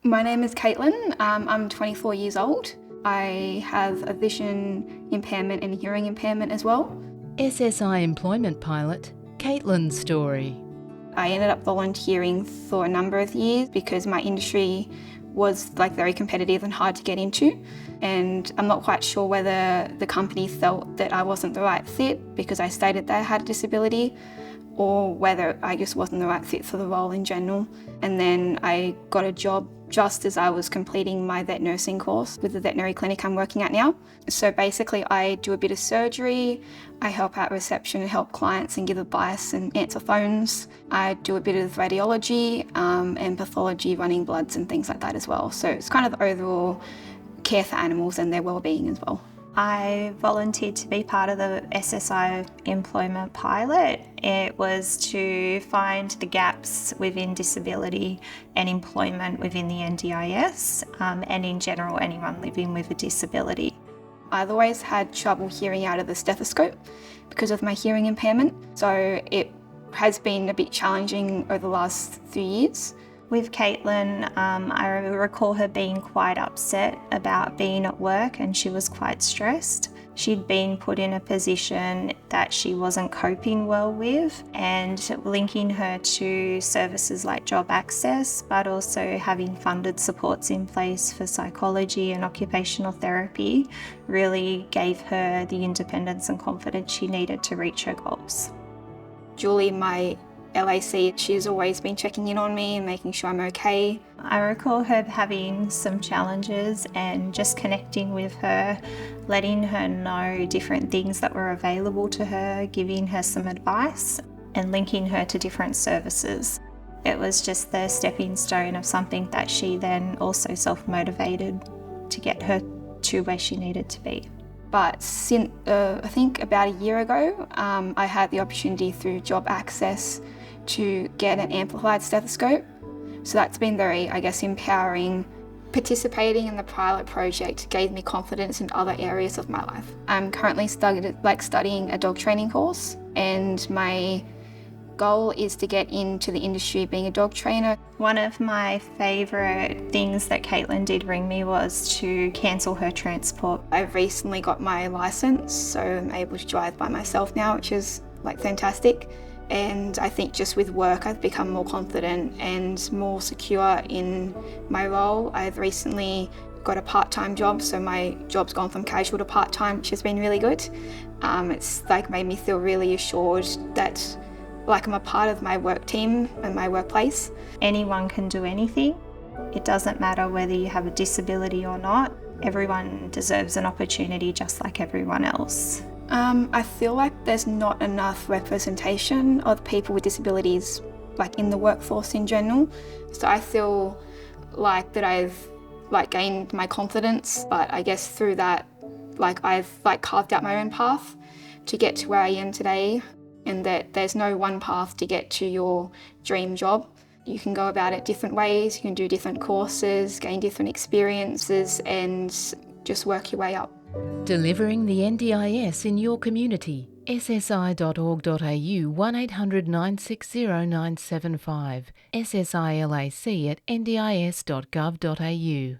My name is Katelyn. I'm 24 years old. I have a vision impairment and hearing impairment as well. SSI employment pilot, Katelyn's story. I ended up volunteering for a number of years because my industry was very competitive and hard to get into. And I'm not quite sure whether the company felt that I wasn't the right fit because I stated that I had a disability, or whether I just wasn't the right fit for the role in general. And then I got a job just as I was completing my vet nursing course with the veterinary clinic I'm working at now. So basically I do a bit of surgery, I help out reception and help clients and give advice and answer phones. I do a bit of radiology and pathology, running bloods and things like that as well. So it's kind of overall care for animals and their well-being as well. I volunteered to be part of the SSI employment pilot. It was to find the gaps within disability and employment within the NDIS and in general anyone living with a disability. I've always had trouble hearing out of the stethoscope because of my hearing impairment, so it has been a bit challenging over the last 3 years. With Katelyn, I recall her being quite upset about being at work and she was quite stressed. She'd been put in a position that she wasn't coping well with, and linking her to services like job access, but also having funded supports in place for psychology and occupational therapy really gave her the independence and confidence she needed to reach her goals. Julie, my LAC, she's always been checking in on me and making sure I'm okay. I recall her having some challenges and just connecting with her, letting her know different things that were available to her, giving her some advice and linking her to different services. It was just the stepping stone of something that she then also self-motivated to get her to where she needed to be. But since, I think about a year ago, I had the opportunity through job access to get an amplified stethoscope. So that's been very, empowering. Participating in the pilot project gave me confidence in other areas of my life. I'm currently studying a dog training course, and my goal is to get into the industry being a dog trainer. One of my favourite things that Katelyn did ring me was to cancel her transport. I've recently got my licence, so I'm able to drive by myself now, which is fantastic. And I think just with work I've become more confident and more secure in my role. I've recently got a part-time job, so my job's gone from casual to part-time, which has been really good. It's made me feel really assured that I'm a part of my work team and my workplace. Anyone can do anything. It doesn't matter whether you have a disability or not. Everyone deserves an opportunity just like everyone else. I feel like there's not enough representation of people with disabilities in the workforce in general. So I feel that I've gained my confidence, but I guess through that I've carved out my own path to get to where I am today, and that there's no one path to get to your dream job. You can go about it different ways, you can do different courses, gain different experiences and just work your way up. Delivering the NDIS in your community. ssi.org.au 1800 960 975. SSI LAC at ndis.gov.au.